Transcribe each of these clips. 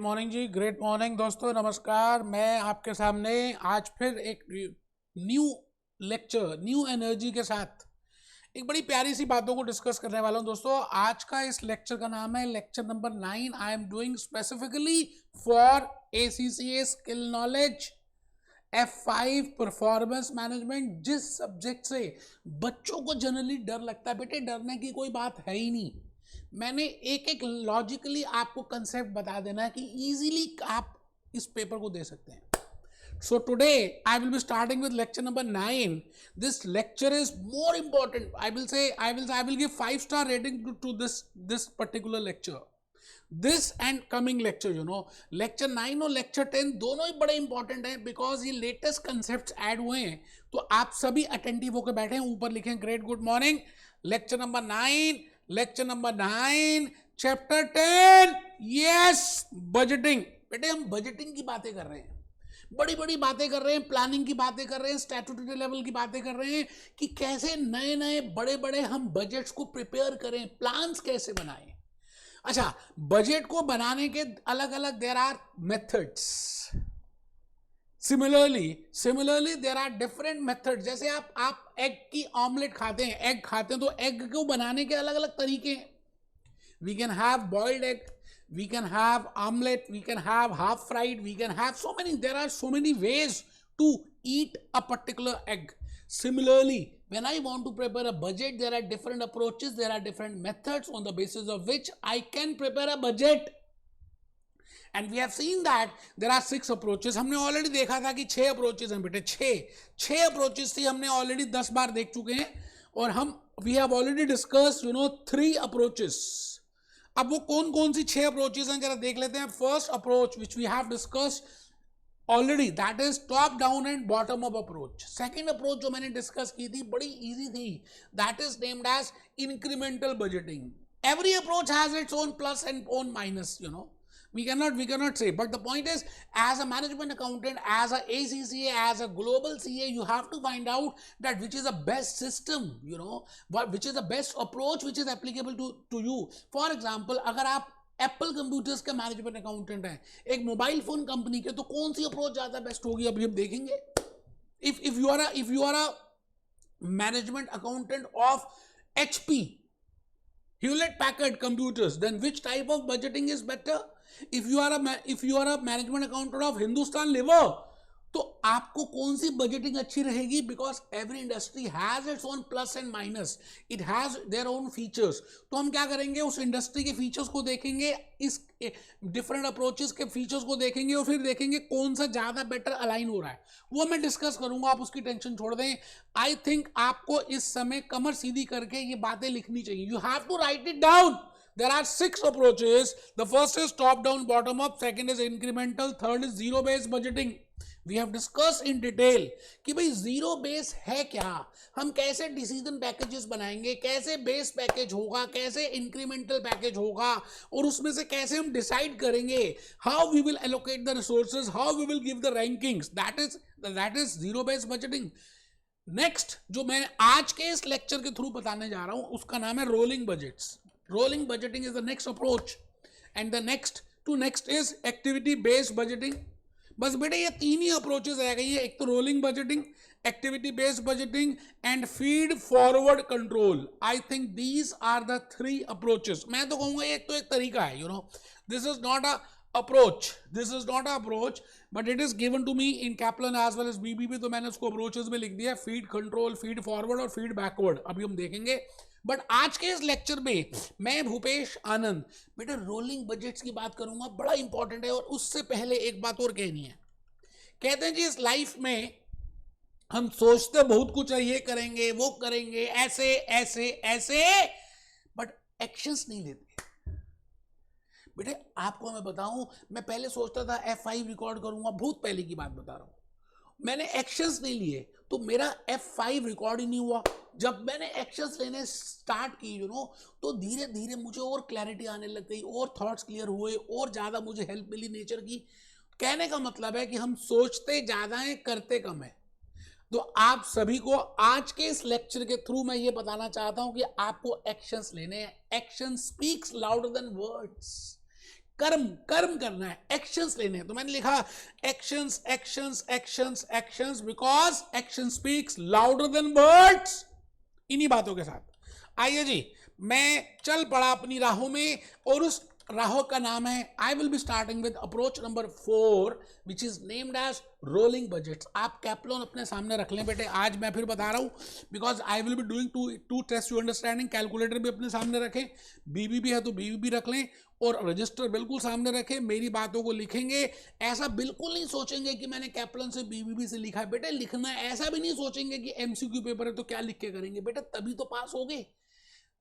Morning जी, great morning दोस्तों, नमस्कार। मैं आपके सामने आज फिर एक न्यू लेक्चर, न्यू एनर्जी के साथ एक बड़ी प्यारी सी बातों को डिस्कस करने वाला हूं दोस्तों। आज का इस लेक्चर का नाम है lecture number 9। I am doing specifically for ACCA skill knowledge F5 performance management. जिस सब्जेक्ट से बच्चों को जनरली डर लगता है, बेटे डरने की कोई बात है ही नहीं। मैंने एक एक लॉजिकली आपको कंसेप्ट बता देना है कि इजीली आप इस पेपर को दे सकते हैं। So today I will be starting with lecture number 9. This lecture is more important. I will give 5-star rating to this particular lecture. This and coming lecture, lecture 9 और lecture 10 दोनों ही बड़े important हैं because ये latest concept add हुए हैं। तो आप सभी अटेंटिव होकर बैठे हैं, ऊपर लिखें great good morning. Lecture number 9 chapter 10, yes, budgeting. बेटे हम बजटिंग की बातें कर रहे हैं, बड़ी बड़ी बातें कर रहे हैं, प्लानिंग की बातें कर रहे हैं, स्टैट्यूटरी लेवल की बातें कर रहे हैं कि कैसे नए नए बड़े बड़े हम बजट्स को प्रिपेयर करें, प्लान्स कैसे बनाएं। अच्छा, बजट को बनाने के अलग अलग there are methods. Similarly there are different methods. जैसे आप एग की ऑमलेट खाते हैं, एग खाते हैं, तो एग को बनाने के अलग अलग तरीके हैं। We can have boiled egg, we can have omelette, we can have half fried, we can have there are so many ways to eat a particular egg. Similarly, when I want to prepare a budget, there are different approaches, there are different methods on the basis of which I can prepare a budget. And we have seen that there are 6 approaches. हमने already देखा था कि 6 approaches हैं बेटे, 6 approaches थी, हमने already 10 बार देख चुके हैं। और we have already discussed 3 approaches. अब वो कौन कौन सी 6 अप्रोचेस हैं जरा देख लेते हैं। First approach which we have discussed already, that is top down and bottom up approach. Second approach जो मैंने डिस्कस की थी, बड़ी इजी थी, that is named as incremental budgeting. Every approach has its own plus and own minus, we cannot say, but the point is, as a management accountant, as a ACCA, as a global CA, you have to find out that which is the best system, which is the best approach which is applicable to you. For example, अगर आप Apple computers के management accountant हैं, एक mobile phone company के, तो कौन सी approach ज्यादा best होगी अभी हम देखेंगे। if you are a management accountant of HP, Hewlett Packard computers, then which type of budgeting is better? If you are a management accountant of Hindustan Lever, तो आपको कौन सी बजटिंग अच्छी रहेगी? Because every industry has its own plus and minus, it has their own features. तो हम क्या करेंगे, उस इंडस्ट्री के फीचर्स को देखेंगे, इस डिफरेंट अप्रोचेस के फीचर्स को देखेंगे, और फिर देखेंगे कौन सा ज्यादा बेटर अलाइन हो रहा है। वो मैं डिस्कस करूंगा, आप उसकी टेंशन छोड़ दें। आई थिंक आपको इस समय कमर सीधी करके ये बातें लिखनी चाहिए। You have to write it down. There are 6 approaches. The first is top down bottom up, second is incremental, third is zero based budgeting. We have discussed in detail कि भाई जीरो बेस है क्या, हम कैसे decision packages बनाएंगे, कैसे base package होगा, कैसे इंक्रीमेंटल पैकेज होगा, और उसमें से कैसे हम डिसाइड करेंगे how we will allocate the resources, how we will give the rankings. That is zero base budgeting. Next जो मैं आज के इस लेक्चर के थ्रू बताने जा रहा हूं, उसका नाम है rolling budgets. Rolling budgeting is the next approach, and the next is activity based budgeting. बस बेटे ये 3 ही अप्रोचेस रह गई है, एक तो rolling budgeting, activity based budgeting and feed forward control. I think these are the 3 approaches. मैं तो कहूंगा एक तो एक तरीका है, this is not a approach, but it is given to me in Kaplan as well as BBP. तो मैंने उसको अप्रोचेस में लिख दिया, फीड कंट्रोल, फीड फॉरवर्ड और फीड बैकवर्ड। अभी हम देखेंगे, बट आज के इस लेक्चर में मैं भूपेश आनंद बेटा रोलिंग बजट्स की बात करूंगा, बड़ा इंपॉर्टेंट है। और उससे पहले एक बात और कहनी है। कहते हैं जी इस लाइफ में हम सोचते बहुत कुछ है, ये करेंगे वो करेंगे, ऐसे ऐसे ऐसे, बट एक्शंस नहीं लेते। बेटे आपको मैं बताऊं, मैं पहले सोचता था F5 रिकॉर्ड करूंगा, बहुत पहले की बात बता रहा हूं, मैंने एक्शंस नहीं लिए तो मेरा F5 रिकॉर्ड ही नहीं हुआ। जब मैंने एक्शंस लेने स्टार्ट की तो धीरे धीरे मुझे और क्लैरिटी आने लग गई, और थॉट्स क्लियर हुए, और ज़्यादा मुझे हेल्प मिली नेचर की। कहने का मतलब है कि हम सोचते ज़्यादा हैं, करते कम है। तो आप सभी को आज के इस लेक्चर के थ्रू मैं ये बताना चाहता हूं कि आपको एक्शंस लेने हैं। Action speaks louder than words. कर्म कर्म करना है, एक्शंस लेने हैं। तो मैंने लिखा actions actions actions actions, because action speaks louder than words. इन्हीं बातों के साथ आइए जी, मैं चल पड़ा अपनी राहों में, और उस राहों का नाम है, I will be starting with approach number 4 which is named as rolling budgets. आप कैप्लॉन अपने सामने रख लें बेटे, आज मैं फिर बता रहा हूं, because I will be doing to test you understanding. Calculator भी अपने सामने रखें, बीबीबी है तो बीबीबी रख लें, और रजिस्टर बिल्कुल सामने रखें, मेरी बातों को लिखेंगे। ऐसा बिल्कुल नहीं सोचेंगे कि मैंने कैप्लॉन से बीबीबी से लिखा है, बेटे लिखना है। ऐसा भी नहीं सोचेंगे कि एमसीक्यू पेपर है तो क्या लिख के करेंगे, बेटा तभी तो पास होगे।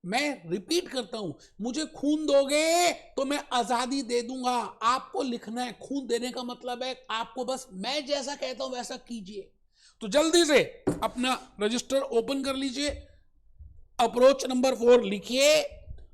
मैं रिपीट करता हूं, मुझे खून दोगे तो मैं आजादी दे दूंगा। आपको लिखना है, खून देने का मतलब है आपको बस मैं जैसा कहता हूं वैसा कीजिए। तो जल्दी से अपना रजिस्टर ओपन कर लीजिए, अप्रोच नंबर 4 लिखिए,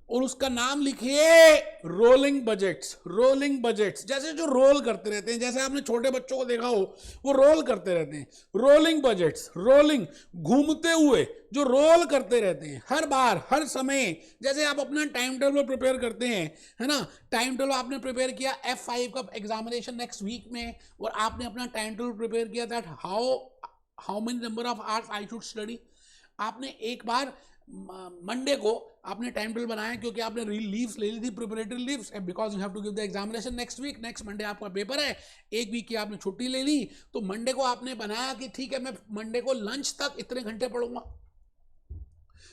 और उसका नाम लिखिए रोलिंग बजट्स। रोलिंग बजट्स, जैसे जो रोल करते रहते हैं, जैसे आपने छोटे बच्चों को देखा हो वो रोल करते रहते हैं। रोलिंग बजट्स, रोलिंग, घूमते हुए जो रोल करते रहते हैं हर बार हर समय। जैसे आप अपना टाइम टेबल प्रिपेयर करते हैं, है ना, टाइम टेबल आपने प्रिपेयर किया F5 का एग्जामिनेशन नेक्स्ट वीक में, और आपने अपना टाइम टेबल प्रिपेयर किया that how many number of hours I should study. आपने एक बार मंडे को आपने टाइम टेबल बनाया, क्योंकि आपने लीव्स ले ली थी, preparatory leaves, because you have to give the examination next week. Next Monday आपका पेपर है, एक वीक की आपने छुट्टी ले ली। तो मंडे को आपने बनाया कि ठीक है, मैं मंडे को लंच तक इतने घंटे पढ़ूंगा,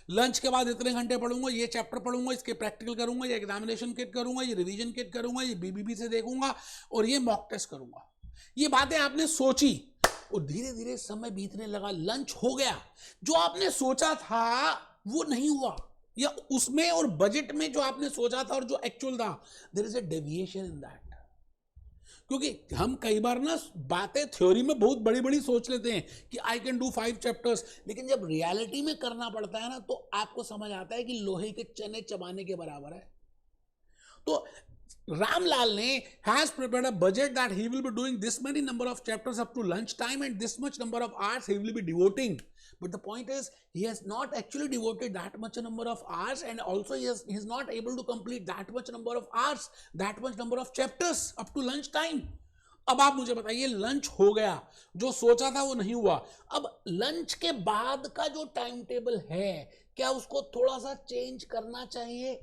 लंच के बाद इतने घंटे पढ़ूंगा, ये चैप्टर पढ़ूंगा, इसके प्रैक्टिकल करूंगा, ये एग्जामिनेशन किट करूंगा, ये रिवीजन किट करूंगा, ये बीबीबी से देखूंगा, और ये मॉक टेस्ट करूंगा। ये बातें आपने सोची, और धीरे धीरे समय बीतने लगा, लंच हो गया, जो आपने सोचा था वो नहीं हुआ, या उसमें और बजट में जो आपने सोचा था और जो एक्चुअल था, there is a deviation in that. क्योंकि हम कई बार ना बातें थ्योरी में बहुत बड़ी बड़ी सोच लेते हैं कि आई कैन डू 5 चैप्टर्स, लेकिन जब रियलिटी में करना पड़ता है ना, तो आपको समझ आता है कि लोहे के चने चबाने के बराबर है। तो Ramlal ne has prepared a budget that he will be doing this many number of chapters up to lunch time, and this much number of hours he will be devoting. But the point is, he has not actually devoted that much number of hours, and also he is not able to complete that much number of hours, that much number of chapters up to lunch time. अब आप मुझे बताइए, lunch हो गया, जो सोचा था वो नहीं हुआ। अब लंच के बाद का जो टाइम टेबल है, क्या उसको थोड़ा सा चेंज करना चाहिए?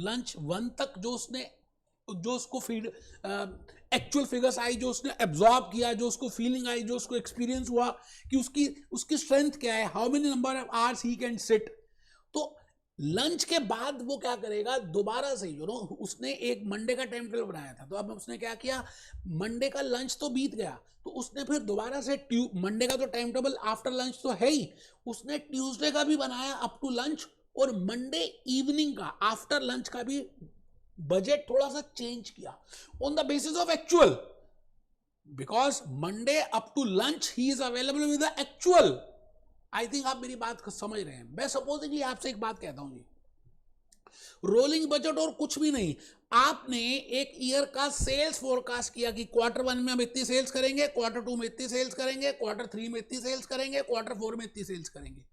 लंच 1 तक जो उसको फीड एक्चुअल फिगर्स आई, जो उसने एब्जॉर्ब किया, जो उसको फीलिंग आई, जो उसको एक्सपीरियंस हुआ कि उसकी स्ट्रेंथ क्या है, how many number of hours he can sit. तो लंच के बाद वो क्या करेगा, दोबारा से उसने एक मंडे का टाइम टेबल बनाया था, तो अब उसने क्या किया, मंडे का लंच तो बीत गया, तो उसने फिर दोबारा से मंडे का तो टाइम टेबल आफ्टर लंच तो है ही, उसने ट्यूसडे का भी बनाया अप टू लंच, और मंडे इवनिंग का आफ्टर लंच का भी बजट थोड़ा सा चेंज किया on the basis of actual, because Monday up to lunch ही is available with the actual. I think आप मेरी बात समझ रहे हैं। मैं सपोजिंगली आपसे एक बात कहता हूं जी, रोलिंग बजट और कुछ भी नहीं, आपने एक ईयर का सेल्स फोरकास्ट किया कि क्वार्टर 1 में हम इतनी सेल्स करेंगे, क्वार्टर 2 में इतनी सेल्स करेंगे, क्वार्टर 3 में इतनी सेल्स करेंगे, क्वार्टर 4 में इतनी सेल्स करेंगे।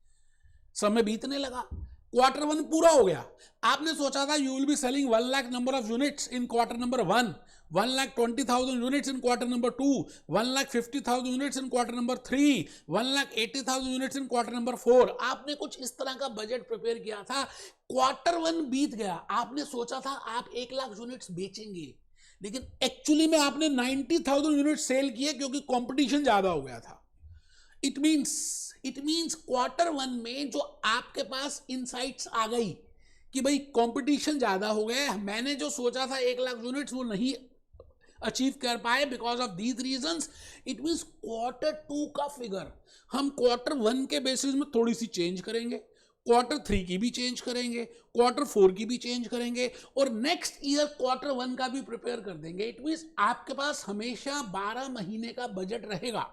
समय बीतने लगा, क्वार्टर 1 पूरा हो गया, आपने सोचा था you will be selling 1 lakh number of units in quarter number 1, 1,20,000 units in quarter number 2, 1,50,000 units in quarter number 3, 1,80,000 units in quarter number 4। आपने कुछ इस तरह का बजट प्रिपेयर किया था, क्वार्टर 1 बीत गया, आपने सोचा था आप 1 लाख यूनिट्स बेचेंगे, लेकिन एक्चुअली में आपने 90,000 यूनिट सेल किए क्योंकि कंपटीशन ज्यादा हो गया था। इट मीन्स क्वार्टर 1 में जो आपके पास इनसाइट्स आ गई कि भाई कंपटीशन ज्यादा हो गया, मैंने जो सोचा था 1 लाख यूनिट्स वो नहीं अचीव कर पाए because of these reasons. It means quarter 2 का फिगर हम क्वार्टर 1 के बेसिस में थोड़ी सी चेंज करेंगे, क्वार्टर 3 की भी चेंज करेंगे, क्वार्टर 4 की भी चेंज करेंगे, और नेक्स्ट ईयर क्वार्टर 1 का भी प्रिपेयर कर देंगे। इट मीन्स आपके पास हमेशा 12 महीने का बजट रहेगा।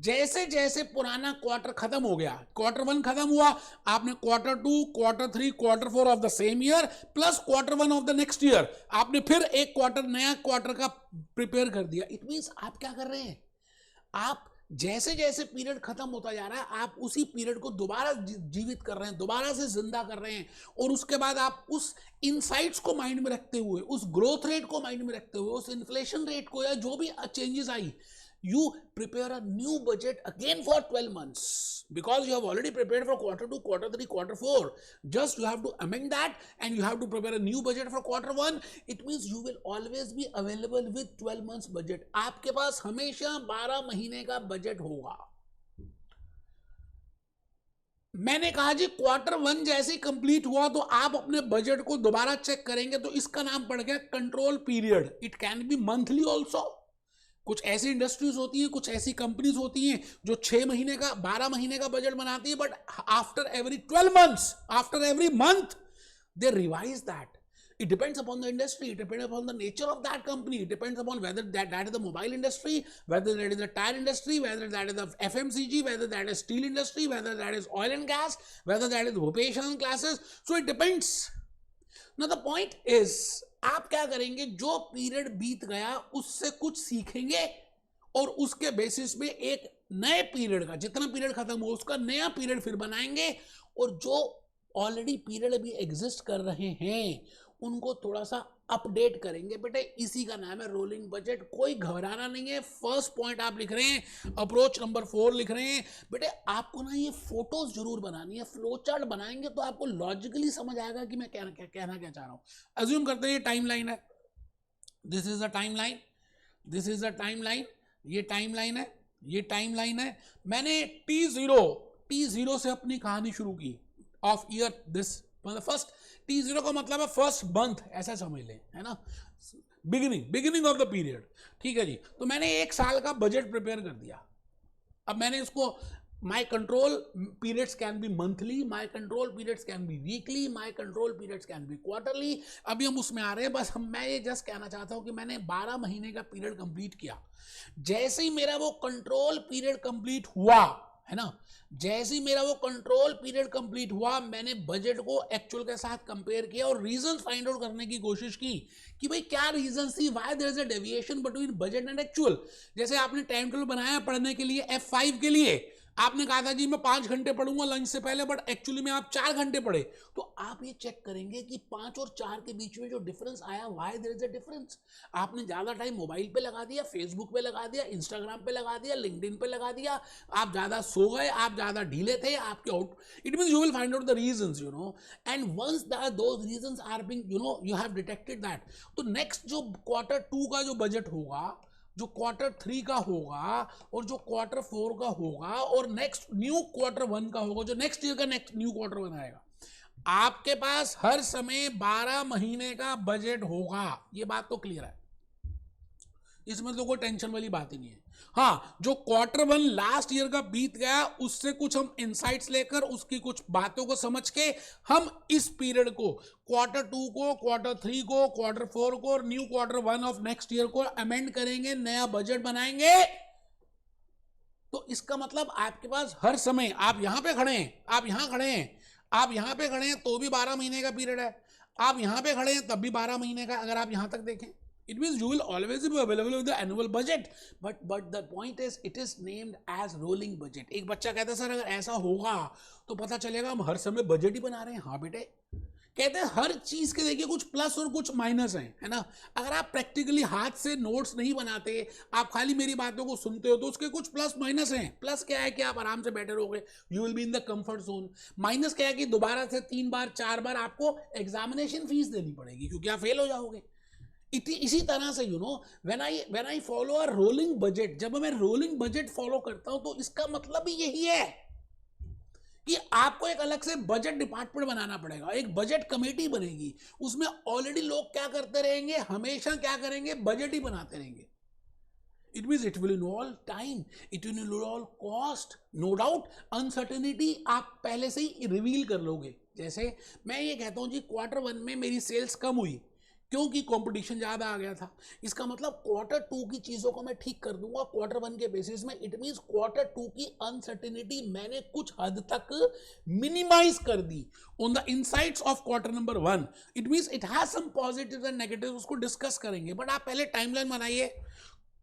जैसे जैसे पुराना क्वार्टर खत्म हो गया, क्वार्टर 1 खत्म हुआ, आपने quarter 2, quarter 3, quarter 4 of the same year plus quarter 1 of the next year, आपने फिर एक क्वार्टर नया क्वार्टर का प्रिपेयर कर दिया। इट मींस आप क्या कर रहे हैं, आप जैसे जैसे पीरियड खत्म होता जा रहा है आप उसी पीरियड को दोबारा जीवित कर रहे हैं, दोबारा से जिंदा कर रहे हैं, और उसके बाद आप उस इनसाइट्स को माइंड में रखते हुए, उस ग्रोथ रेट को माइंड में रखते हुए, उस इन्फ्लेशन रेट को या जो भी changes I, you prepare a new budget again for 12 months because you have already prepared for quarter 2, quarter 3, quarter 4. Just you have to amend that and you have to prepare a new budget for quarter 1. It means you will always be available with 12 months budget. आपके पास हमेशा 12 महीने का budget होगा. मैंने कहा जी quarter 1 जैसे ही complete हुआ तो आप अपने बजट को दोबारा चेक करेंगे, तो इसका नाम पड़ गया control period. It can B monthly also. कुछ ऐसी इंडस्ट्रीज होती हैं, कुछ ऐसी कंपनीज होती हैं जो 6 महीने का 12 महीने का बजट बनाती है, but after every 12 months, after every month they revise that. It depends upon the industry, it depends upon the nature of that company, it depends upon whether that is the mobile industry, whether that is the tire industry, whether that is the FMCG, whether that is steel industry, whether that is oil and gas, whether that is vocational classes. So it depends. Now the point is, आप क्या करेंगे, जो period बीत गया उससे कुछ सीखेंगे और उसके बेसिस पे एक नए पीरियड का, जितना पीरियड खत्म हो उसका नया पीरियड फिर बनाएंगे, और जो ऑलरेडी पीरियड अभी एग्जिस्ट कर रहे हैं उनको थोड़ा सा अपडेट करेंगे. बेटे इसी का नाम है रोलिंग बजट. कोई घबराना नहीं है. फर्स्ट पॉइंट आप लिख रहे हैं, अप्रोच नंबर 4 लिख रहे हैं. बेटे आपको ना ये फोटोज जरूर बनानी है. फ्लो चार्ट बनाएंगे तो आपको लॉजिकली समझ आएगा कि मैं कहना क्या चाह रहा हूं. अज्यूम करते हैं ये टाइमलाइन है. This is a timeline, this is a timeline, ये टाइमलाइन है, ये टाइमलाइन है. मैंने T0 से अपनी कहानी शुरू की ऑफ ईयर दिस, मतलब फर्स्ट T0 का मतलब है फर्स्ट मंथ, ऐसा समझ लें, है ना, बिगिनिंग ऑफ द पीरियड. ठीक है जी. तो मैंने 1 साल का बजट प्रिपेयर कर दिया. अब मैंने इसको, my control periods can be monthly, my control periods can be weekly, my control periods can be quarterly. अभी हम उसमें आ रहे हैं. बस मैं ये जस्ट कहना चाहता हूं कि मैंने 12 महीने का पीरियड कंप्लीट किया. जैसे ही मेरा वो कंट्रोल पीरियड कंप्लीट हुआ, है ना, जैसे ही मेरा वो कंट्रोल पीरियड कंप्लीट हुआ, मैंने बजट को एक्चुअल के साथ कंपेयर किया और रीजंस फाइंड आउट करने की कोशिश की कि भाई क्या रीजंस थी, why there is a deviation between budget and actual. जैसे आपने टाइम टेबल बनाया पढ़ने के लिए F5 के लिए, आपने कहा था जी मैं 5 घंटे पढ़ूंगा लंच से पहले, बट एक्चुअली में आप 4 घंटे पढ़े. तो आप ये चेक करेंगे कि 5 और 4 के बीच में जो डिफरेंस आया, why there is a difference. आपने ज्यादा टाइम मोबाइल पे लगा दिया, फेसबुक पे लगा दिया, इंस्टाग्राम पे लगा दिया, लिंक्डइन पे लगा दिया, आप ज्यादा सो गए, आप ज्यादा ढीले थे, आपके out. It means you will find out the reasons, you know, and once that those reasons are being, you know, you have detected that. तो नेक्स्ट जो क्वार्टर 2 का जो बजट होगा, जो क्वार्टर 3 का होगा, और जो क्वार्टर 4 का होगा, और नेक्स्ट न्यू क्वार्टर 1 का होगा, जो नेक्स्ट ईयर का नेक्स्ट न्यू क्वार्टर 1 आएगा, आपके पास हर समय 12 महीने का बजट होगा. ये बात तो क्लियर है, इसमें तो कोई टेंशन वाली बात ही नहीं है. हाँ, जो क्वार्टर 1 लास्ट ईयर का बीत गया उससे कुछ हम इंसाइट्स लेकर, उसकी कुछ बातों को समझ के हम इस पीरियड को, क्वार्टर 2 को, क्वार्टर 3 को, क्वार्टर 4 को और new quarter 1 of next year को अमेंड करेंगे, नया बजट बनाएंगे. तो इसका मतलब आपके पास हर समय, आप यहां पे खड़े हैं, आप यहां खड़े हैं, आप यहां पे खड़े हैं तो भी 12 महीने का पीरियड है, आप यहां पे खड़े हैं तब भी 12 महीने का. अगर आप यहां तक देखें, it means you will always be available with the annual budget, but the point is it is named as rolling budget. एक बच्चा कहता है सर अगर ऐसा होगा तो पता चलेगा हम हर समय बजट ही बना रहे हैं. हाँ बेटे, कहते हैं हर चीज के देखिए कुछ प्लस और कुछ माइनस हैं, है ना. अगर आप प्रैक्टिकली हाथ से नोट्स नहीं बनाते, आप खाली मेरी बातों को सुनते हो, तो उसके कुछ प्लस माइनस हैं. प्लस क्या है कि आप आराम से बैठे रहोगे, you will be in the comfort zone. Minus क्या है कि दोबारा से 3 बार 4 बार आपको एग्जामिनेशन फीस देनी पड़ेगी क्योंकि आप फेल हो जाओगे. इसी तरह से you know, when I follow a rolling budget, जब मैं रोलिंग बजट फॉलो करता हूं तो इसका मतलब ही यही है कि आपको एक अलग से बजट डिपार्टमेंट बनाना पड़ेगा, एक बजट कमेटी बनेगी. उसमें ऑलरेडी लोग क्या करते रहेंगे, हमेशा क्या करेंगे, बजट ही बनाते रहेंगे. It means it will involve time, it will involve cost, no doubt. Uncertainty आप पहले से ही रिवील कर लोगे. जैसे मैं ये कहता हूं जी क्वार्टर 1 में मेरी सेल्स कम हुई क्योंकि कंपटीशन ज़्यादा आ गया था. इसका मतलब क्वार्टर 2 की चीज़ों को मैं ठीक कर दूंगा क्वार्टर 1 के बेसिस में. इट मींस क्वार्टर 2 की अनसर्टेनिटी मैंने कुछ हद तक मिनिमाइज कर दी on the insights of quarter number 1. It means it has some positive and negative, उसको डिस्कस करेंगे. बट आप पहले टाइमलाइन बनाइए,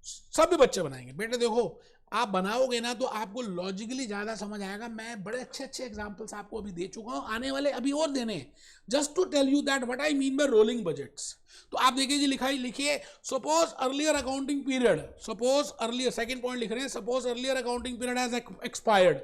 सभी बच्चे बनाएंगे. बेटे देखो आप बनाओगे ना तो आपको लॉजिकली ज्यादा समझ आएगा। मैं बड़े अच्छे अच्छे एग्जांपल्स आपको अभी दे चुका हूं, आने वाले अभी और देने, just to tell you that what I mean by rolling budgets. तो आप देखिए जी, लिखिए suppose earlier accounting period, suppose earlier, second point लिख रहे हैं, suppose earlier accounting period has expired,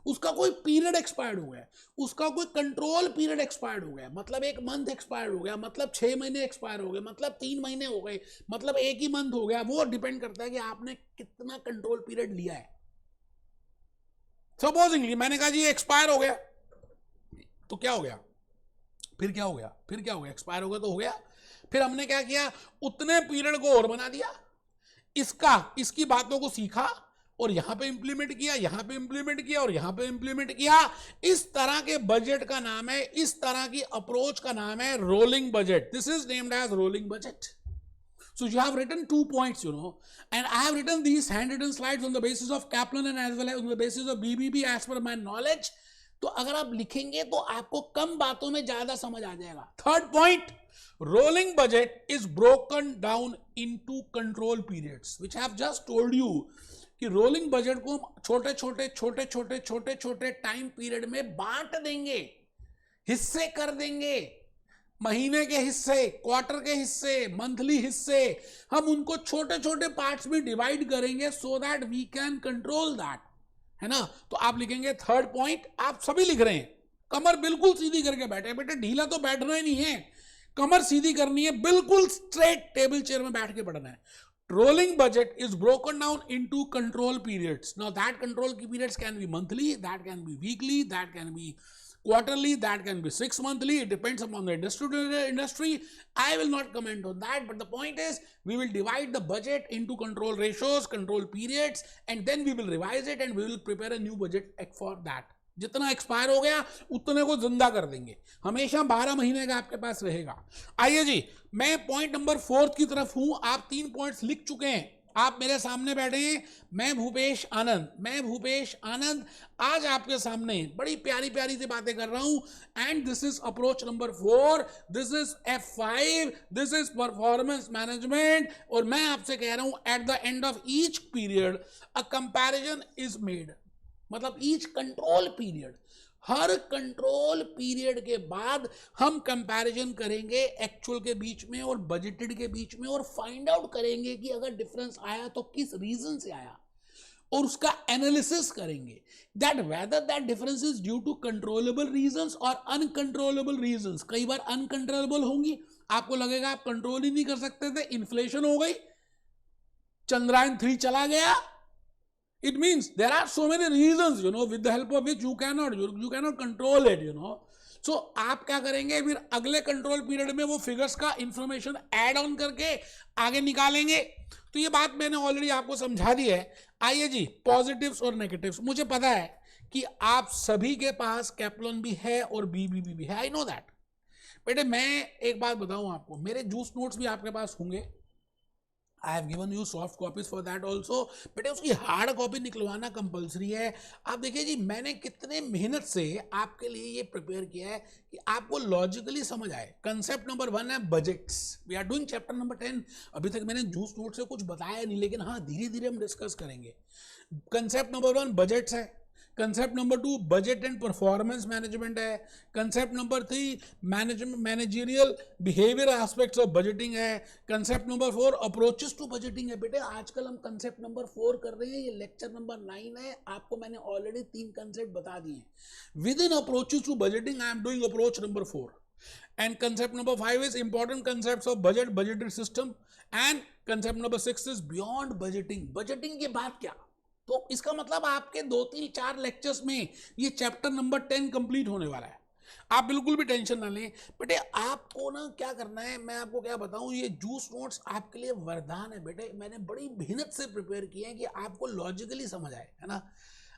उसका कोई पीरियड एक्सपायर्ड हो गया, उसका कोई कंट्रोल पीरियड एक्सपायर्ड हो गया, मतलब 1 मंथ एक्सपायर्ड हो गया, मतलब 6 महीने एक्सपायर हो गए, मतलब 3 महीने हो गए, मतलब 1 ही मंथ हो गया, वो डिपेंड करता है कि आपने कितना कंट्रोल पीरियड लिया है। सपोजिंगली मैंने कहा जी ये एक्सपायर हो गया, तो क्या हो गया, फिर क्या हो गया, फिर क्या हो गया, एक्सपायर हो गया तो हो गया, फिर हमने क्या किया, उतने पीरियड को और बना दिया, इसकी बातों को सीखा और यहां पे इंप्लीमेंट किया, यहां पे इंप्लीमेंट किया और यहां पे इंप्लीमेंट किया। इस तरह के बजट का नाम है, इस तरह की अप्रोच का नाम है rolling budget. This is named as rolling budget. So you have written 2 points, and I have written these handwritten slides on the basis of Kaplan and as well as on the basis of BBB as per my knowledge. तो अगर आप लिखेंगे तो आपको कम बातों में ज्यादा समझ आ जाएगा। Third point, rolling budget is broken down into control periods, which I have just told you कि रोलिंग बजट को हम छोटे छोटे टाइम पीरियड में बांट देंगे, हिस्से कर देंगे, महीने के हिस्से, क्वार्टर के हिस्से, मंथली हिस्से, हम उनको छोटे छोटे पार्ट्स में डिवाइड करेंगे so that we can control that, है ना। तो आप लिखेंगे थर्ड पॉइंट, आप सभी लिख रहे हैं, कमर बिल्कुल सीधी करके बैठे, बेटे ढीला तो बैठना ही नहीं है, कमर सीधी करनी है, बिल्कुल स्ट्रेट टेबल चेयर में बैठ के पढ़ना है। Rolling budget is broken down into control periods. Now that control periods can be monthly, that can be weekly, that can be quarterly, that can be 6 monthly. It depends upon the industry. I will not comment on that, but the point is we will divide the budget into control ratios, control periods, and then we will revise it and we will prepare a new budget for that. जितना expire हो गया उतने को जिंदा कर देंगे, हमेशा 12 महीने का आपके पास रहेगा। आइए जी, मैं पॉइंट नंबर 4 की तरफ हूं, आप 3 पॉइंट्स लिख चुके हैं, आप मेरे सामने बैठे हैं, मैं भूपेश आनंद आज आपके सामने बड़ी प्यारी प्यारी सी बातें कर रहा हूं। And this is approach number 4, this is F5, this is performance management. और मैं आपसे कह रहा हूं at the end of each period a comparison is made, मतलब ईच कंट्रोल पीरियड, हर कंट्रोल पीरियड के बाद हम कंपैरिजन करेंगे एक्चुअल के बीच में और बजटेड के बीच में, और फाइंड आउट करेंगे कि अगर डिफरेंस आया तो किस रीजन से आया, और उसका एनालिसिस करेंगे that whether that difference is due to controllable reasons और अनकंट्रोलेबल रीजंस। कई बार अनकंट्रोलेबल होंगी, आपको लगेगा आप कंट्रोल ही नहीं कर सकते थे, इन्फ्लेशन हो गई, चंद्रयान 3 चला गया। It means there are so many reasons, with the help of which you cannot control it, So आप क्या करेंगे, फिर अगले कंट्रोल पीरियड में वो फिगर्स का इंफॉर्मेशन ऐड ऑन करके आगे निकालेंगे। तो ये बात मैंने ऑलरेडी आपको समझा दी है। आइए जी, पॉजिटिव्स और नेगेटिव्स। मुझे पता है कि आप सभी के पास कैप्लन भी है और बीबीबी भी है, आई नो दैट। बेटे मैं एक बात बताऊं आपको, मेरे जूस नोट्स भी आपके पास होंगे, I have given you soft copies for that also। बेटे उसकी हार्ड कॉपी निकलवाना कंपलसरी है। आप देखिए जी, मैंने कितने मेहनत से आपके लिए ये प्रिपेयर किया है कि आपको लॉजिकली समझ आए। कंसेप्ट नंबर 1 है budgets, we are doing chapter number 10। अभी तक मैंने जूस नोट से कुछ बताया नहीं, लेकिन हाँ धीरे धीरे हम डिस्कस करेंगे। कंसेप्ट नंबर 1 बजट्स है, concept number 2 budget and performance management है, concept number 3 managerial behaviour aspects of budgeting है, concept number 4 approaches to budgeting है। बेटे आजकल हम कंसेप्ट नंबर 4 कर रहे हैं, ये लेक्चर नंबर 9 है, आपको मैंने ऑलरेडी 3 कंसेप्ट बता दिए हैं। With in approaches to budgeting I am doing approach number 4 and concept number 5 is important concepts of budgeted system and concept number 6 is beyond budgeting. Budgeting के बाद क्या, तो इसका मतलब आपके 2, 3, 4 लेक्चर्स में ये चैप्टर नंबर 10 कंप्लीट होने वाला है। आप बिल्कुल भी टेंशन ना लें बेटे, आपको ना क्या करना है, मैं आपको क्या बताऊं, ये जूस नोट्स आपके लिए वरदान है बेटे। मैंने बड़ी मेहनत से प्रिपेयर किए हैं कि आपको लॉजिकली समझ आए, है ना।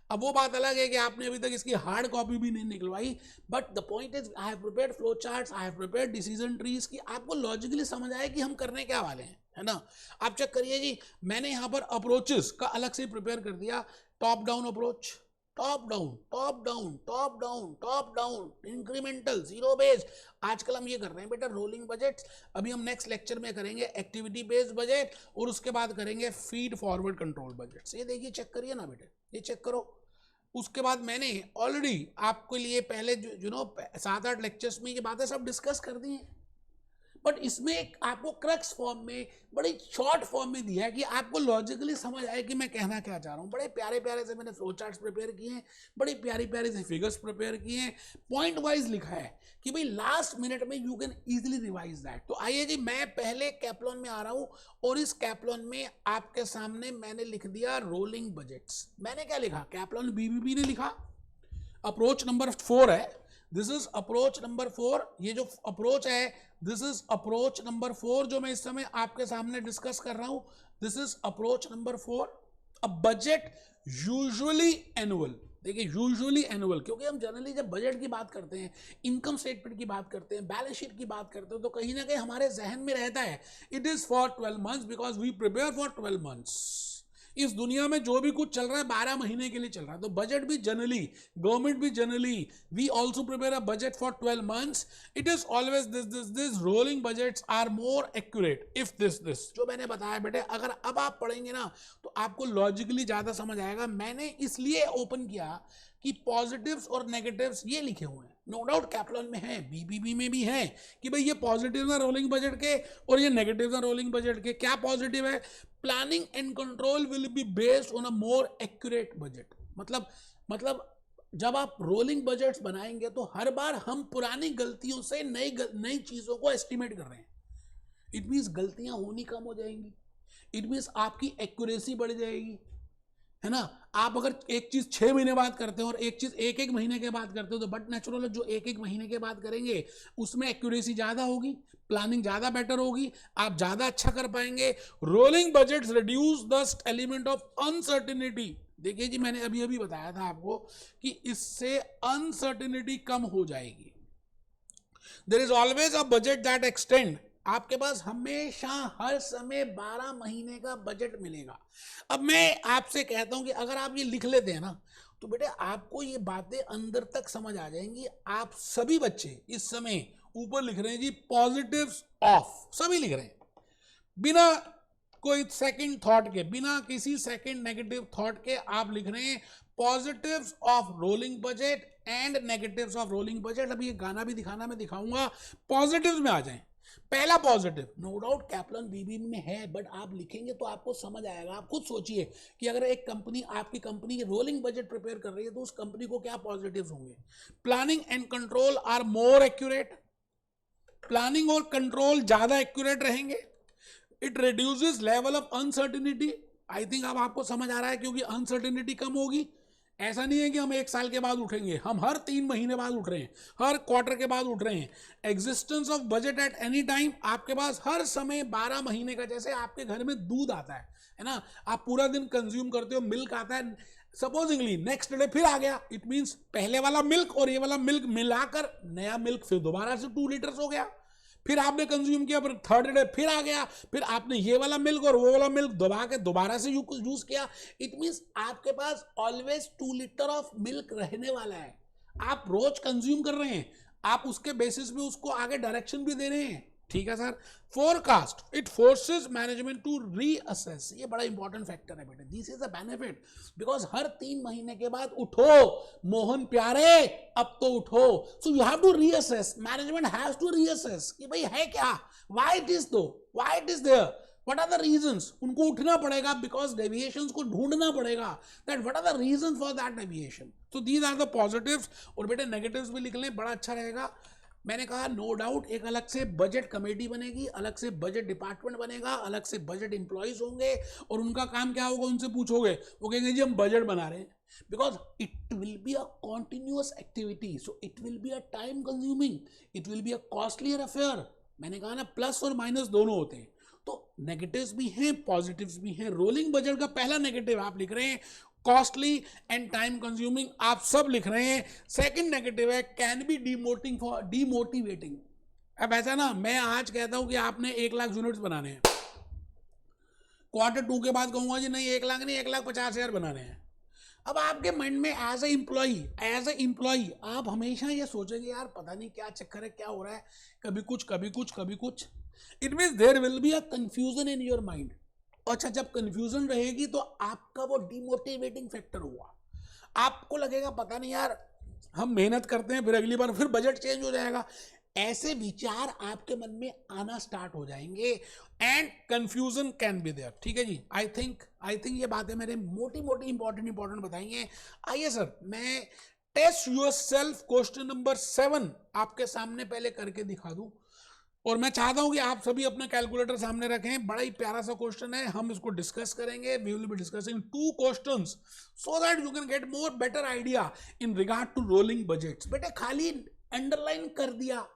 अब वो बात अलग है कि आपने अभी तक इसकी हार्ड कॉपी भी नहीं निकलवाई, but the point is I have prepared flow charts, I have prepared decision trees, कि आपको लॉजिकली समझ आए कि हम करने क्या वाले हैं, है ना। आप चेक करिए जी, मैंने यहाँ पर अप्रोचेस का अलग से प्रिपेयर कर दिया, top down approach, top down top down top down top down, incremental, zero base. आजकल हम ये कर रहे हैं बेटा रोलिंग बजट। अभी हम नेक्स्ट लेक्चर में करेंगे एक्टिविटी बेस्ड बजट और उसके बाद करेंगे फीड फॉरवर्ड कंट्रोल बजट। ये देखिए चेक करिए ना बेटे, ये चेक करो। उसके बाद मैंने ऑलरेडी आपके लिए पहले जो 7-8 लेक्चर्स में ये बातें सब डिस्कस कर दी हैं, बट इसमें एक आपको क्रक्स फॉर्म में बड़ी शॉर्ट फॉर्म में दिया है कि आपको लॉजिकली समझ आए कि मैं कहना क्या चाह रहा हूँ। बड़े प्यारे प्यारे से मैंने फ्लो चार्ट्स प्रिपेयर किए हैं, बड़ी प्यारी प्यारी से फिगर्स प्रिपेयर किए हैं, पॉइंट वाइज लिखा है कि भाई लास्ट मिनट में you can easily revise that. तो आइए जी, मैं पहले कैप्लॉन में आ रहा हूँ और इस कैप्लॉन में आपके सामने मैंने लिख दिया रोलिंग बजट्स। मैंने क्या लिखा, कैप्लॉन बीबीबी ने लिखा, अप्रोच नंबर 4 है, दिस इज अप्रोच नंबर 4। ये जो अप्रोच है दिस इज अप्रोच नंबर 4 जो मैं इस समय आपके सामने डिस्कस कर रहा हूं, this is approach number 4। A budget usually annual, देखिए यूजुअली एनुअल, क्योंकि हम जनरली जब बजट की बात करते हैं, इनकम स्टेटमेंट की बात करते हैं, बैलेंस शीट की बात करते हैं, तो कहीं ना कहीं हमारे जहन में रहता है it is for 12 months because we prepare for 12 months. इस दुनिया में जो भी कुछ चल रहा है 12 महीने के लिए चल रहा है, तो बजट भी जनरली, गवर्नमेंट भी generally, we also prepare a budget for 12 months. It is always this rolling budgets are more accurate if this जो मैंने बताया बेटे, अगर अब आप पढ़ेंगे ना तो आपको लॉजिकली ज्यादा समझ आएगा। मैंने इसलिए ओपन किया कि पॉजिटिव्स और नेगेटिव्स ये लिखे हुए हैं, नो डाउट कैप्लॉन में है, बीबीबी में भी है कि भाई ये पॉजिटिव है रोलिंग बजट के और ये नेगेटिव है रोलिंग बजट के। क्या पॉजिटिव है, planning and control will be based on a more accurate budget. मतलब जब आप रोलिंग बजट्स बनाएंगे तो हर बार हम पुरानी गलतियों से नई चीजों को एस्टिमेट कर रहे हैं। इट मीन्स गलतियां होनी कम हो जाएंगी, इट मीन्स आपकी एक्यूरेसी बढ़ जाएगी, है ना। आप अगर एक चीज 6 महीने बाद करते हो और एक चीज एक महीने के बाद करते हो तो बट नेचुरल है जो एक महीने के बाद करेंगे उसमें एक्यूरेसी ज्यादा होगी, प्लानिंग ज्यादा बेटर होगी, आप ज्यादा अच्छा कर पाएंगे। Rolling budgets reduce the element of uncertainty. देखिए जी, मैंने अभी अभी बताया था आपको कि इससे अनसर्टेनिटी कम हो जाएगी। There is always a budget that extend, आपके पास हमेशा हर समय 12 महीने का बजट मिलेगा। अब मैं आपसे कहता हूं कि अगर आप ये लिख लेते हैं ना तो बेटे आपको ये बातें अंदर तक समझ आ जाएंगी। आप सभी बच्चे इस समय ऊपर लिख रहे हैं जी पॉजिटिव्स ऑफ, सभी लिख रहे हैं बिना कोई सेकंड थॉट के, बिना किसी सेकंड नेगेटिव थॉट के आप लिख रहे हैं positives of rolling budget and negatives of rolling budget. अभी ये गाना भी दिखाना मैं दिखाऊंगा, पॉजिटिव्स में आ जाएं। पहला पॉजिटिव, नो डाउट कैप्लॉन बीबी में है, बट आप लिखेंगे तो आपको समझ आएगा। आप खुद सोचिए कि अगर एक कंपनी, आपकी कंपनी रोलिंग बजट प्रिपेयर कर रही है तो उस कंपनी को क्या पॉजिटिव्स होंगे। Planning and control are more accurate, planning और कंट्रोल ज्यादा एक्यूरेट रहेंगे। It reduces level of uncertainty, I think अब आपको समझ आ रहा है, क्योंकि अनसर्टेनिटी कम होगी। ऐसा नहीं है कि हम 1 साल के बाद उठेंगे, हम हर 3 महीने बाद उठ रहे हैं, हर क्वार्टर के बाद उठ रहे हैं। Existence of budget at any time, आपके पास हर समय 12 महीने का, जैसे आपके घर में दूध आता है ना, आप पूरा दिन कंज्यूम करते हो, मिल्क आता है, सपोजिंगली नेक्स्ट डे फिर आ गया, इट मीन्स पहले वाला मिल्क और ये वाला मिल्क मिलाकर नया मिल्क फिर दोबारा से 2 लीटर्स हो गया, फिर आपने कंज्यूम किया, फिर थर्ड डे फिर आ गया, फिर आपने ये वाला मिल्क और वो वाला मिल्क दबा के दोबारा से यूज किया। इट मींस आपके पास ऑलवेज 2 लीटर ऑफ मिल्क रहने वाला है। आप रोज कंज्यूम कर रहे हैं, आप उसके बेसिस पे उसको आगे डायरेक्शन भी दे रहे हैं, ठीक है sir. Forecast, it forces management to reassess, ये बड़ा इंपॉर्टेंट फैक्टर है बेटे, this is a benefit because हर 3 महीने के बाद उठो मोहन प्यारे, अब तो उठो, so you have to reassess, management has to reassess कि भाई है क्या, why it is though, why it is there, what are the reasons, उनको उठना पड़ेगा बिकॉज डेविएशंस को ढूंढना पड़ेगा, that what are the reasons for that deviation. So these are the positives, और बेटे नेगेटिव्स भी लिख लें, बड़ा अच्छा रहेगा। मैंने कहा नो डाउट एक अलग से बजट कमेटी बनेगी, अलग से बजट डिपार्टमेंट बनेगा, अलग से बजट एम्प्लॉयज होंगे, और उनका काम क्या होगा, उनसे पूछोगे, वो कहेंगे जी हम बजट बना रहे हैं, because it will be a continuous activity, so it will be a time consuming, it will be a costlier affair. मैंने कहा ना प्लस और माइनस दोनों होते हैं, तो नेगेटिव्स भी हैं पॉजिटिव्स भी हैं। रोलिंग बजट का पहला नेगेटिव आप लिख रहे हैं कॉस्टली एंड टाइम कंज्यूमिंग, आप सब लिख रहे हैं। सेकंड नेगेटिव है कैन बी डीमोटिवेटिंग। अब ऐसा ना, मैं आज कहता हूं कि आपने 1 लाख यूनिट्स बनाने हैं, क्वार्टर 2 के बाद कहूंगा जी नहीं 1 लाख नहीं 1,50,000 बनाने हैं। अब आपके माइंड में एज ए एम्प्लॉय आप हमेशा ये सोचेंगे यार पता नहीं क्या चक्कर है, क्या हो रहा है, कभी कुछ कभी कुछ कभी कुछ। It means there will be a confusion in your mind. अच्छा, जब कंफ्यूजन रहेगी तो आपका वो डिमोटिवेटिंग फैक्टर हुआ, आपको लगेगा पता नहीं यार हम मेहनत करते हैं फिर अगली बार फिर बजट चेंज हो जाएगा, ऐसे विचार आपके मन में आना स्टार्ट हो जाएंगे and confusion can be there. ठीक है जी, आई थिंक ये बातें मेरे मोटी इंपॉर्टेंट बताएंगे। आइए सर, मैं test yourself question number 7 आपके सामने पहले करके दिखा दूं, और मैं चाहता हूं कि आप सभी अपना कैलकुलेटर सामने रखें। बड़ा ही प्यारा सा क्वेश्चन है, हम इसको डिस्कस करेंगे। We will be discussing 2 questions so that you can get more better idea in regard to rolling budgets. बेटे खाली अंडरलाइन कर दिया,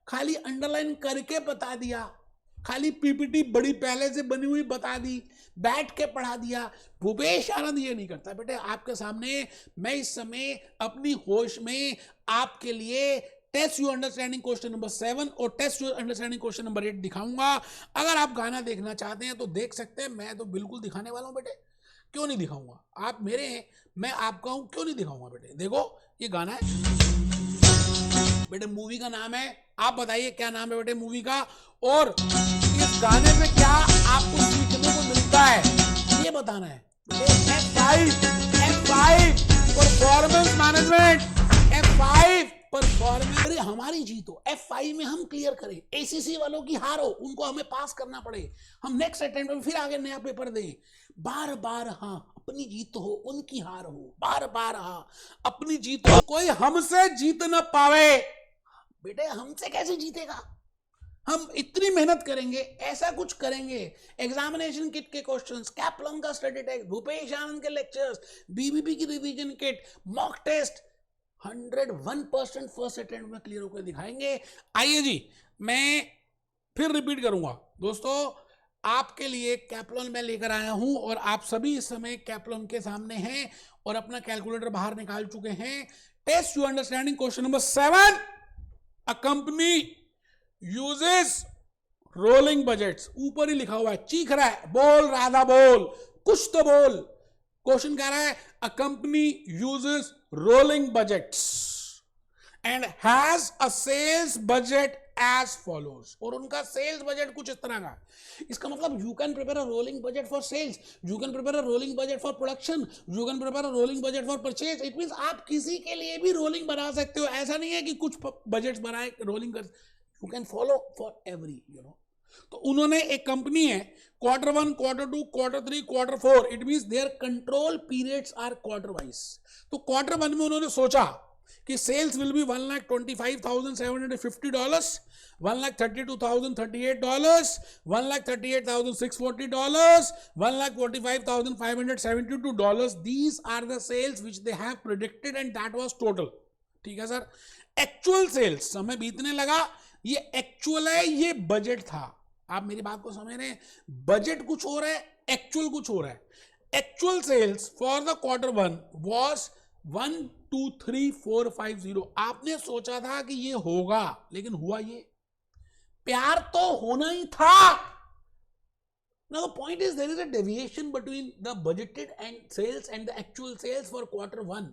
खाली अंडरलाइन करके बता दिया, खाली पीपीटी बड़ी पहले से बनी हुई बता दी, बैठ के पढ़ा दिया, भूपेश आनंद ये नहीं करता। बेटे आपके सामने मैं इस समय अपनी होश में आपके लिए test you understanding question number 7 और test you understanding question number 8 दिखाऊंगा। अगर आप गाना देखना चाहते हैं तो देख सकते हैं, मैं तो बिल्कुल दिखाने वाला हूं बेटे, क्यों नहीं दिखाऊंगा, आप मेरे हैं, मैं आपका हूं, क्यों नहीं दिखाऊंगा बेटे। देखो ये गाना है बेटे, मूवी का नाम है, आप बताइए क्या नाम है बेटे मूवी का, और इस गाने में क्या आपको सीखने को मिलता है ये बताना है। F5 performance management, F5 performance. अरे हमारी जीत हो, F5 में हम क्लियर करें, ACC वालों की हार हो, उनको हमें पास करना पड़े, हम नेक्स्ट अटेम्प्ट में फिर आगे नया पेपर दें। बार बार हाँ अपनी जीत हो उनकी हार हो, बार बार हाँ अपनी जीत हो, कोई हमसे जीत न पावे। बेटे हमसे कैसे जीतेगा, हम इतनी मेहनत करेंगे, ऐसा कुछ करेंगे, एग्जामिनेशन किट के क्वेश्चंस, कैप्लन का स्टडी टेक्स्ट, भूपेश आनंद के लेक्चर्स, बीबीपी की revision kit, mock test 101% first attempt में क्लियर होकर दिखाएंगे। आइए जी, मैं फिर रिपीट करूंगा दोस्तों, आपके लिए कैप्लन मैं लेकर आया हूं और आप सभी इस समय कैप्लन के सामने हैं और अपना कैलकुलेटर बाहर निकाल चुके हैं। Test you understanding question number 7, a company uses rolling budgets, ऊपर ही लिखा हुआ है, चीख रहा है, बोल राधा बोल, कुछ तो बोल। क्वेश्चन कह रहा है a company uses rolling budgets and has a sales budget as follows, और उनका सेल्स बजट कुछ इस तरह का। इसका मतलब you can prepare a rolling budget for sales, you can prepare a rolling budget for production, you can prepare a rolling budget for purchase. It means आप किसी के लिए भी रोलिंग बना सकते हो, ऐसा नहीं है कि कुछ बजट्स बनाए रोलिंग कर, you can follow for every, you know. तो उन्होंने एक कंपनी है, Q1, Q2, Q3, Q4, it means their control periods are quarter wise. तो Q1 में उन्होंने सोचा कि sales will be $1,25,750, $1,32,038, $1,38,640, $1,45,572. These are the sales which they have predicted and that was total. ठीक है सर, एक्चुअल सेल्स, समय बीतने लगा, ये एक्चुअल है, ये बजट था। आप मेरी बात को समझ रहे हैं, बजट कुछ हो रहा है, एक्चुअल कुछ हो रहा है। Actual sales for the Q1 was 123,450। आपने सोचा था कि ये होगा, लेकिन हुआ ये, प्यार तो होना ही था। Now the point is there is a deviation between the budgeted and sales and the actual sales for Q1.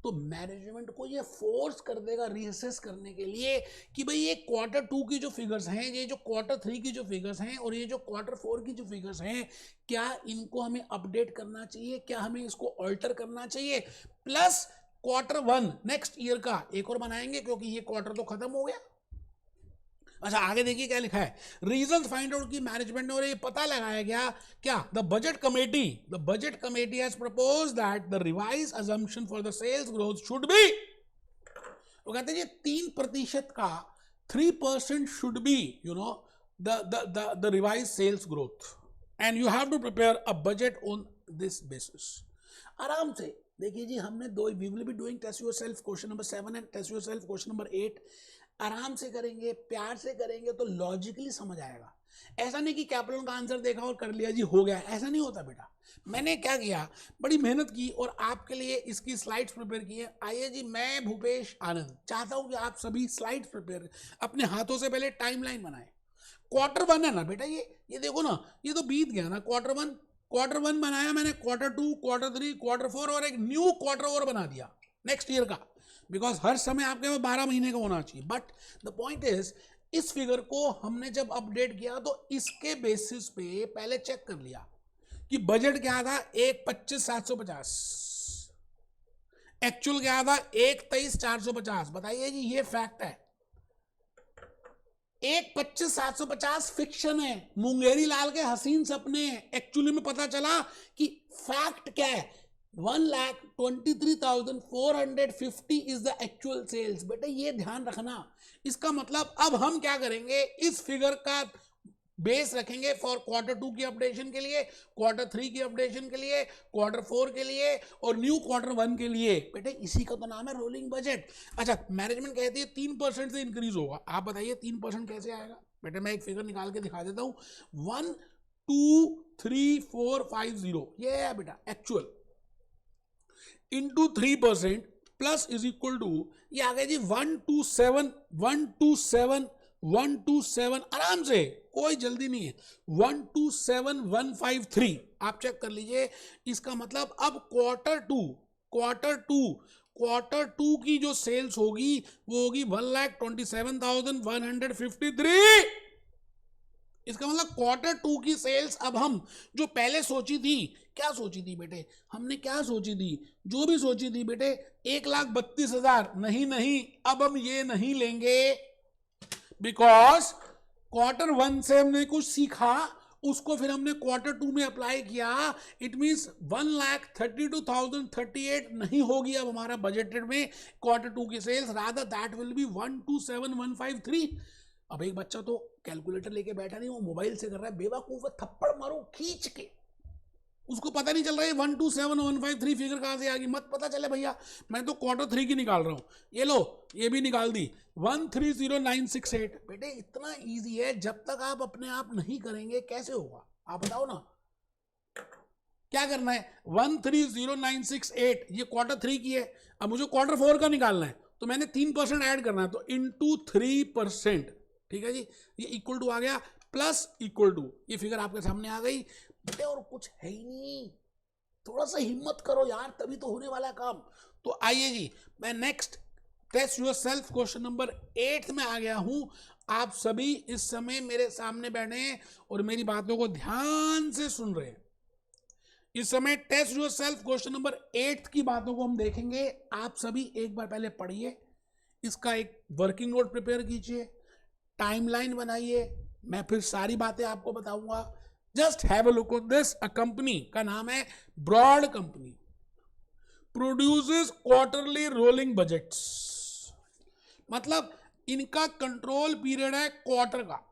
तो मैनेजमेंट को ये फोर्स कर देगा रीअसेस करने के लिए कि भाई ये Q2 की जो फिगर्स हैं, ये जो Q3 की जो फिगर्स हैं और ये जो Q4 की जो फिगर्स हैं, क्या इनको हमें अपडेट करना चाहिए, क्या हमें इसको ऑल्टर करना चाहिए। प्लस Q1 नेक्स्ट ईयर का एक और बनाएंगे क्योंकि ये क्वार्टर तो खत्म हो गया। अच्छा आगे देखिए क्या लिखा है, रीजन फाइंड आउट की मैनेजमेंट ने, और ये पता लगाया गया क्या, the budget committee has propose that the revise assumption for the sales growth should be, वो कहते हैं 3% का 3% should be you know the revise sales growth and you have to prepare a budget on this basis. आराम से देखिए जी, हमने दो, we will be doing test yourself question number 7 and test yourself question number 8। आराम से करेंगे, प्यार से करेंगे तो लॉजिकली समझ आएगा। ऐसा नहीं कि कैप्लन का आंसर देखा और कर लिया जी हो गया, ऐसा नहीं होता बेटा। मैंने क्या किया, बड़ी मेहनत की और आपके लिए इसकी स्लाइड्स प्रिपेयर की है। आइए जी, मैं भूपेश आनंद चाहता हूं कि आप सभी स्लाइड्स प्रिपेयर अपने हाथों से पहले टाइमलाइन बनाएं। Q1 है ना बेटा, ये देखो ना, ये तो बीत गया ना Q1, क्वार्टर 1 बनाया मैंने, क्वार्टर 2, क्वार्टर 3, क्वार्टर 4 और एक न्यू क्वार्टर और बना दिया नेक्स्ट ईयर का, बिकॉज हर समय आपके पास 12 महीने का होना चाहिए। बट द पॉइंट इज, इस फिगर को हमने जब अपडेट किया तो इसके बेसिस पे पहले चेक कर लिया कि बजट क्या था, 1,25,750, एक्चुअल क्या था, 1,23,450। बताइए जी, ये फैक्ट है। 1,25,750 फिक्शन है, मुंगेरी लाल के हसीन सपने हैं। एक्चुअली में पता चला कि फैक्ट क्या है, 1,23,450 इज द एक्चुअल सेल्स। बेटा ये ध्यान रखना। इसका मतलब अब हम क्या करेंगे, इस फिगर का बेस रखेंगे फॉर क्वार्टर 2 की अपडेशन के लिए, क्वार्टर 3 की अपडेशन के लिए, क्वार्टर 4 के लिए और न्यू क्वार्टर 1 के लिए। बेटे इसी का तो नाम है रोलिंग बजट। अच्छा, मैनेजमेंट कहती है 3% से इंक्रीज होगा। आप बताइए 3% कैसे आएगा? बेटे मैं एक फिगर निकाल के दिखा देता हूं, 1,2,3,4,5,0 ये है बेटा actual, into 3% plus is equal to, ये आ गया जी 127 आराम से, कोई जल्दी नहीं है, 127,153। आप चेक कर लीजिए। इसका मतलब अब क्वार्टर टू की जो सेल्स होगी वो होगी 1,27,153। इसका मतलब क्वार्टर 2 की सेल्स अब हम जो पहले सोची थी, क्या सोची थी बेटे, हमने क्या सोची थी, जो भी सोची थी बेटे 1,32,000, नहीं, अब हम ये नहीं लेंगे, बिकॉज क्वार्टर 1 से हमने कुछ सीखा, उसको फिर हमने क्वार्टर 2 में अप्लाई किया। इट मींस 1,32,038 नहीं होगी अब हमारा बजटेड में क्वार्टर 2 की sales, rather that will be 127,153। अब एक बच्चा तो कैलकुलेटर लेके बैठा नहीं, वो मोबाइल से कर रहा है, बेवकूफ है, थप्पड़ मारो खींच के, उसको पता नहीं चल रहा है 127,153 फिगर कहां से आ गई। मत पता चले भैया, मैं तो क्वार्टर 3 की निकाल रहा हूं, ये लो ये भी निकाल दी 130,968। बेटे इतना इजी है, जब तक आप अपने आप नहीं करेंगे कैसे होगा, आप बताओ ना। क्या करना है, 130,968 ये क्वार्टर 3 की है, अब मुझे क्वार्टर 4 का निकालना है, तो मैंने 3% ऐड करना है, तो इंटू 3%, ठीक है जी, ये इक्वल टू आ गया, प्लस इक्वल टू, ये फिगर आपके सामने आ गई। बेटे और कुछ है ही नहीं, थोड़ा सा हिम्मत करो यार, तभी तो होने वाला काम। तो आइए जी, मैं next test yourself question number 8 में आ गया हूं। आप सभी इस समय मेरे सामने बैठे हैं और मेरी बातों को ध्यान से सुन रहे हैं। इस समय test yourself question number 8 की बातों को हम देखेंगे। आप सभी एक बार पहले पढ़िए, इसका एक वर्किंग नोट प्रिपेयर कीजिए, टाइमलाइन बनाइए, मैं फिर सारी बातें आपको बताऊंगा। Just have a look on this. A company का नाम है Broad company, produces quarterly rolling budgets, मतलब इनका कंट्रोल पीरियड है क्वार्टर का,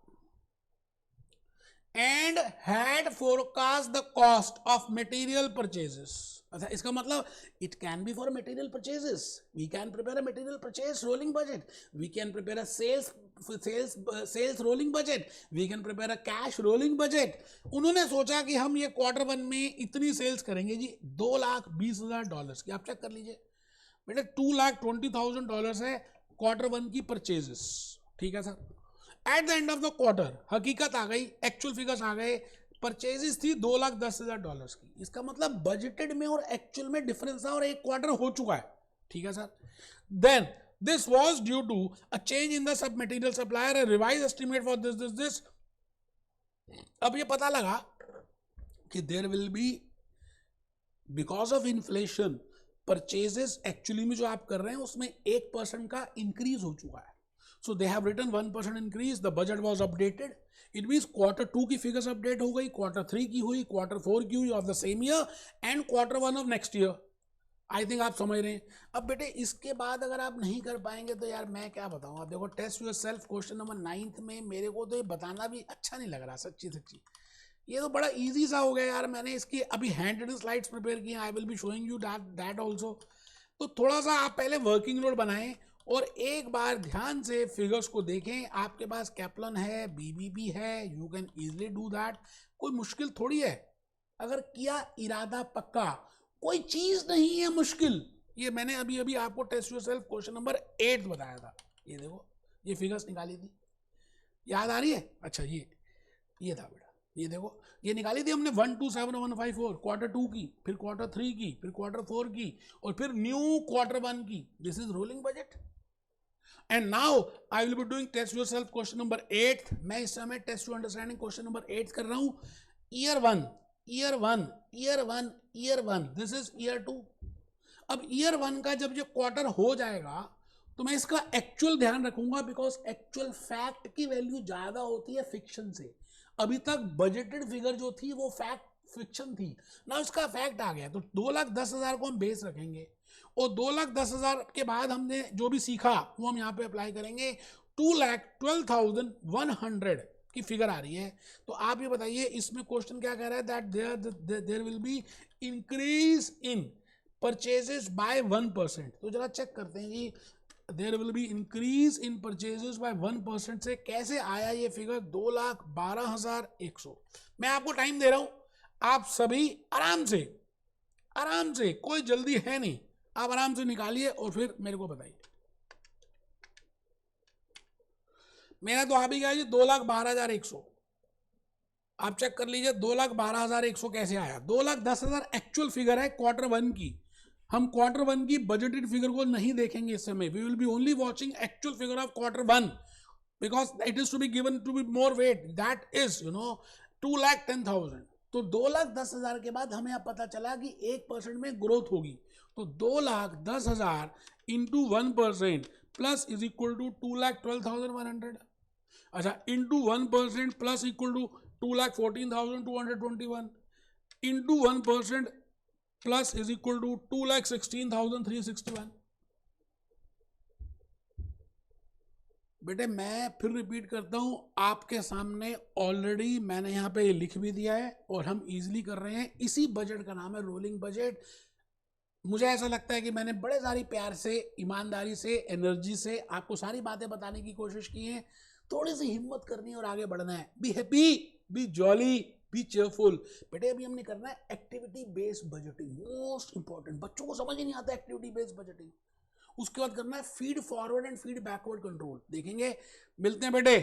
and had forecast the cost of material purchases. अच्छा, इसका मतलब it can be for material purchases, we can prepare a material purchase rolling budget, we can prepare a sales rolling budget, we can prepare a cash rolling budget. उन्होंने सोचा कि हम ये quarter 1 में इतनी सेल्स करेंगे जी, $2,20,000 की। आप चेक कर लीजिए बेटे, $2,20,000 है क्वार्टर 1 की परचेजेस, ठीक है sir. At the end of the quarter हकीकत आ गई, एक्चुअल फिगर्स आ गए, परचेजेस थी $2,10,000 की। इसका मतलब बजटेड में और एक्चुअल में डिफरेंस था और एक क्वार्टर हो चुका है, ठीक है sir. Then this was due to a change in the sub material supplier, a revise estimate for this. अब ये पता लगा कि there will be, because of inflation, purchases actually में जो आप कर रहे हैं उसमें 1% का इंक्रीज हो चुका है। So they have written 1% increase. The budget was updated. It means quarter 2 की figures update हो गई, quarter 3 की हुई, quarter 4 की हुई of the same year and quarter 1 of next year. I think आप समझ रहे हैं। अब बेटे इसके बाद अगर आप नहीं कर पाएंगे तो यार मैं क्या बताऊँ। आप देखो test yourself question number 9 में मेरे को तो ये बताना भी अच्छा नहीं लग रहा, सच्ची सच्ची। ये तो बड़ा इजी सा हो गया यार, मैंने इसकी अभी हैंड रिटन स्लाइड्स प्रिपेयर की हैं, आई will be showing you that also. तो थोड़ा सा आप पहले वर्किंग नोट बनाएं और एक बार ध्यान से फिगर्स को देखें। आपके पास कैप्लन है, बीबीबी है, you can easily do that, कोई मुश्किल थोड़ी है। अगर किया इरादा पक्का, कोई चीज नहीं है मुश्किल। ये मैंने अभी अभी आपको टेस्ट योरसेल्फ क्वेश्चन नंबर 8 बताया था। ये देखो, ये फिगर्स निकाली थी, याद आ रही है? अच्छा, ये था बेटा, ये देखो, ये निकाली थी हमने 127154, क्वार्टर 2 की, फिर क्वार्टर 3 की, फिर क्वार्टर 4 की, और फिर न्यू क्वार्टर 1 की. This is rolling budget. And now I will be doing test yourself question number 8. मैं इस समय test to understanding question number 8 कर रहा हूं. Year 1, year 1, year 1, year 1, this is year 2. अब ईयर 1 का जब ये क्वार्टर हो जाएगा तो मैं इसका एक्चुअल ध्यान रखूंगा, बिकॉज एक्चुअल फैक्ट की वैल्यू ज्यादा होती है फिक्शन से. अभी तक बजटेड फिगर जो थी वो फैक्ट फिक्शन थी ना, उसका फैक्ट आ गया. तो 2,10,000 को हम बेस रखेंगे, और 2,10,000 के बाद हमने जो भी सीखा वो हम यहाँ पे अप्लाई करेंगे. 2,12,100 की फिगर आ रही है. तो आप ये बताइए इसमें क्वेश्चन क्या कह रहा है, that there will be increase in purchases by 1%. तो जरा चेक करते हैं कि there will be increase in purchases by 1% से कैसे आया ये फिगर 2,12,100. मैं आपको टाइम दे रहा हूं, आप सभी आराम से, कोई जल्दी है नहीं, आप आराम से निकालिए और फिर मेरे को बताइए. मेरा तो आप ही गया जी 2,12,100. आप चेक कर लीजिए 2,12,100 कैसे आया. 2,10,000 एक्चुअल फिगर है क्वार्टर 1 की. हम क्वार्टर 1 की बजटेड फिगर को नहीं देखेंगे इस समय. We will be only watching actual figure of quarter 1, because it is to be given to be more weight, that is 2,10,000. तो 2,10,000 के बाद हमें अब पता चला कि 1% में ग्रोथ होगी. तो 2,10,000 into 1% plus is equal to 2,12,100. अच्छा, into 1% plus equal to 2,14,221 into 1% plus is equal to 2,16,361. बेटे मैं फिर रिपीट करता हूं, आपके सामने ऑलरेडी मैंने यहाँ पे लिख भी दिया है और हम इजीली कर रहे हैं. इसी बजट का नाम है रोलिंग बजट. मुझे ऐसा लगता है कि मैंने बड़े सारी प्यार से, ईमानदारी से, एनर्जी से आपको सारी बातें बताने की कोशिश की है. थोड़ी सी हिम्मत करनी है और आगे बढ़ना है. Be happy, B jolly, B cheerful. बेटे अभी हमने करना है activity based budgeting, most important. बच्चों को समझ ही नहीं आता एक्टिविटी बेस्ड बजटिंग. उसके बाद करना है feed forward and feed backward control. देखेंगे, मिलते हैं बेटे.